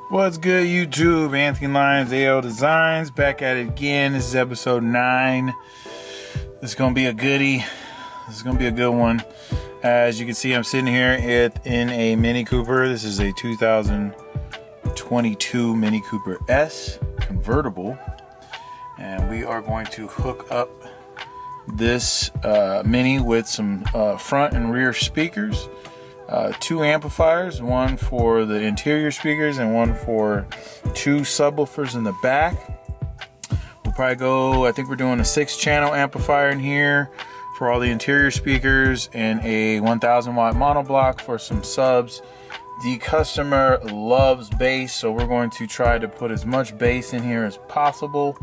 What's good, YouTube? Anthony Lyons, AL Designs, back at it again. This is episode 9. This is going to be a goodie. This is going to be a good one. As you can see, I'm sitting here in a Mini Cooper. This is a 2022 Mini Cooper S convertible. And we are going to hook up this Mini with some front and rear speakers. 2 amplifiers, one for the interior speakers and one for 2 subwoofers in the back. We'll probably go, I think we're doing a 6-channel amplifier in here for all the interior speakers and a 1000 watt monoblock for some subs. The customer loves bass, so we're going to try to put as much bass in here as possible.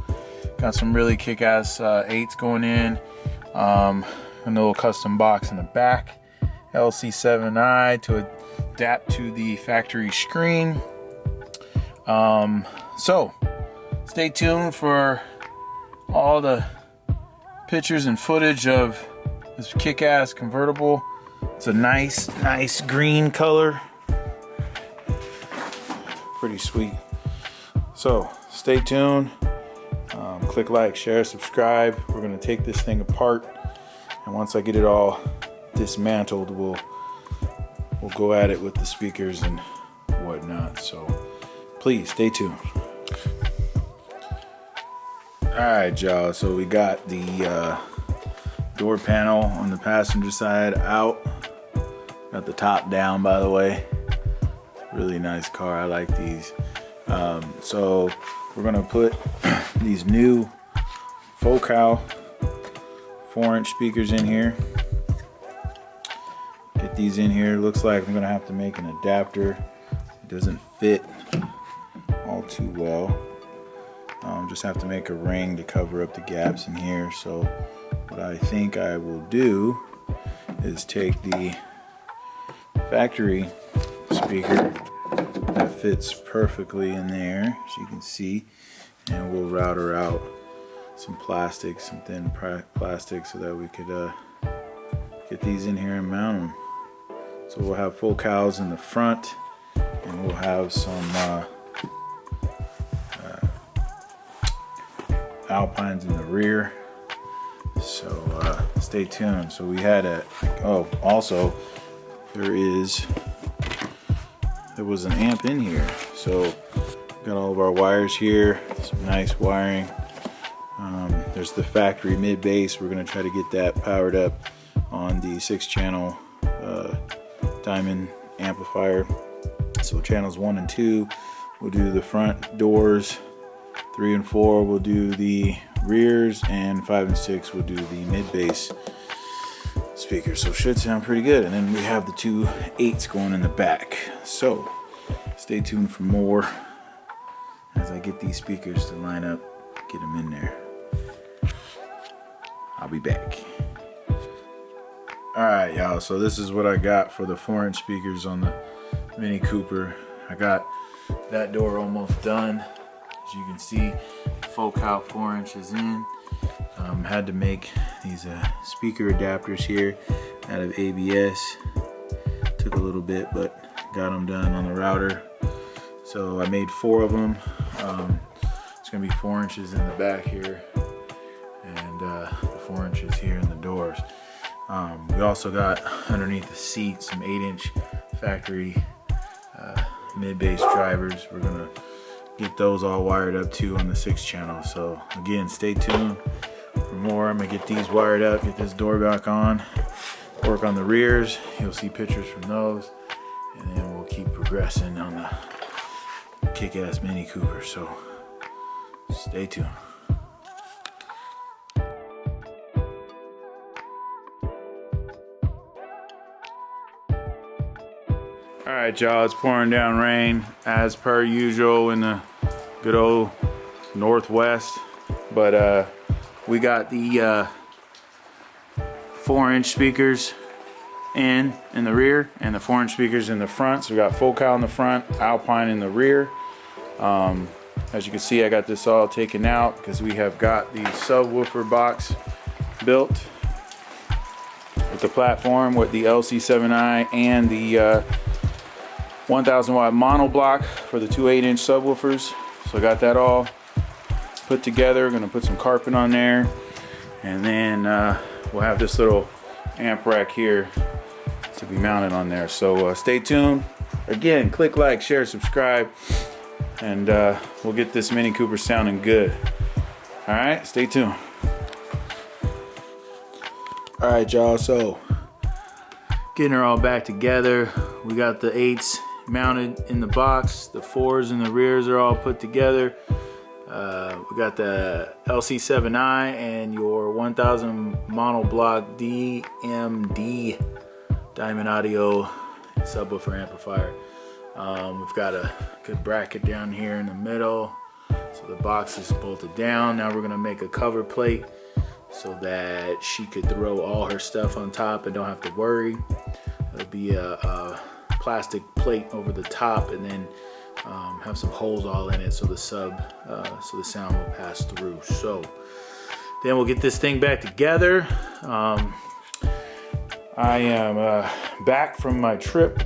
Got some really kick-ass 8s going in, a little custom box in the back. LC7i to adapt to the factory screen. So stay tuned for all the pictures and footage of this kick-ass convertible. It's a nice green color. Pretty sweet. So stay tuned. Click like, share, subscribe. We're gonna take this thing apart, and once I get it all dismantled, we'll go at it with the speakers and whatnot. So please stay tuned. Alright, y'all, so we got the door panel on the passenger side out. Got the top down, by the way. Really nice car. I like these. So we're gonna put these new Focal 4-inch speakers in here. Get these in here. Looks like I'm gonna have to make an adapter. It doesn't fit all too well. Just have to make a ring to cover up the gaps in here. So what I think I will do is take the factory speaker that fits perfectly in there, as you can see, and we'll router out some plastic, some thin plastic, so that we could get these in here and mount them. So we'll have Focals in the front, and we'll have some Alpines in the rear. So stay tuned. So we had also there was an amp in here. So got all of our wires here, some nice wiring. There's the factory mid bass. We're gonna try to get that powered up on the 6-channel diamond amplifier. So channels 1 and 2 we'll do the front doors, 3 and 4 we'll do the rears, and 5 and 6 we'll do the mid bass speakers. So should sound pretty good. And then we have the 2 8s going in the back. So stay tuned for more as I get these speakers to line up, get them in there. I'll be back. Alright, y'all, so this is what I got for the 4-inch speakers on the Mini Cooper. I got that door almost done. As you can see, Focal 4 inches in. Had to make these speaker adapters here out of ABS. Took a little bit, but got them done on the router. So I made 4 of them. It's gonna be 4 inches in the back here, and 4 inches here in the doors. We also got underneath the seat some 8-inch factory mid-bass drivers. We're gonna get those all wired up too on the 6-channel. So again, stay tuned for more. I'm gonna get these wired up, get this door back on, work on the rears. You'll see pictures from those, and then we'll keep progressing on the kick-ass Mini Cooper. So stay tuned. Alright, y'all, it's pouring down rain as per usual in the good old Northwest. But we got the 4-inch speakers in the rear and the 4-inch speakers in the front. So we got Focal in the front, Alpine in the rear. As you can see, I got this all taken out because we have got the subwoofer box built with the platform with the LC7i and the 1,000 watt mono block for the two 8-inch subwoofers. So I got that all put together. Gonna put some carpet on there, and then we'll have this little amp rack here to be mounted on there. So stay tuned. Again, click like, share, subscribe, and we'll get this Mini Cooper sounding good. All right, stay tuned. All right, y'all, so getting her all back together. We got the 8s mounted in the box. The 4s and the rears are all put together. We got the LC7i and your 1000 monoblock DMD Diamond Audio subwoofer amplifier. We've got a good bracket down here in the middle, so the box is bolted down. Now we're gonna make a cover plate so that she could throw all her stuff on top and don't have to worry. It'll be a plastic plate over the top, and then have some holes all in it so the sound will pass through. So then we'll get this thing back together. I am back from my trip.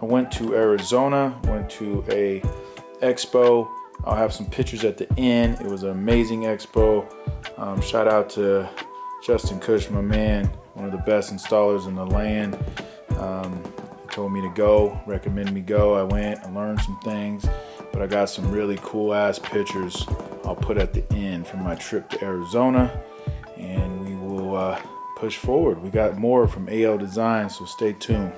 I went to Arizona, went to a Expo. I'll have some pictures at the end. It was an amazing Expo. Shout out to Justin Cush, my man, one of the best installers in the land. He told me to go, recommended me go. I went, I learned some things, but I got some really cool ass pictures I'll put at the end from my trip to Arizona, and we will push forward. We got more from AL Design, so stay tuned.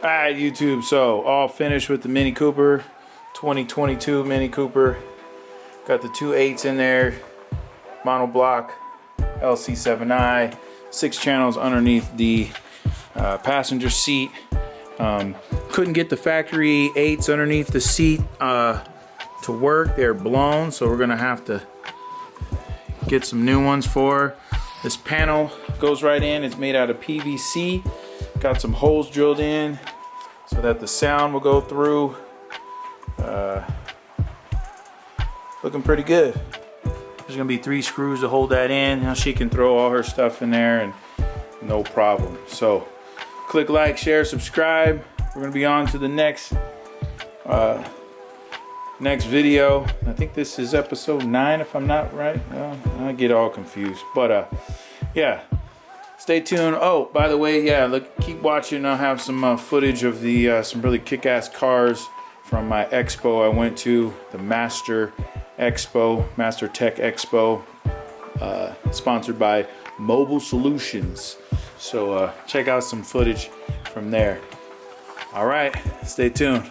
All right, YouTube, so all finished with the Mini Cooper, 2022 Mini Cooper. Got the two 8s in there, monoblock, LC7i, 6 channels underneath the passenger seat. Couldn't get the factory 8s underneath the seat to work. They're blown, so we're gonna have to get some new ones for her. This panel goes right in. It's made out of PVC. Got some holes drilled in so that the sound will go through. Looking pretty good. There's gonna be 3 screws to hold that in. Now she can throw all her stuff in there and no problem. So click like, share, subscribe. We're gonna be on to the next video. I think this is episode 9 if I'm not right. I get all confused, but yeah. Stay tuned. Oh, by the way, yeah, look, keep watching. I'll have some footage of the some really kick-ass cars from my expo I went to, the Master Tech Expo, sponsored by Mobile Solutions. So check out some footage from there. All right, stay tuned.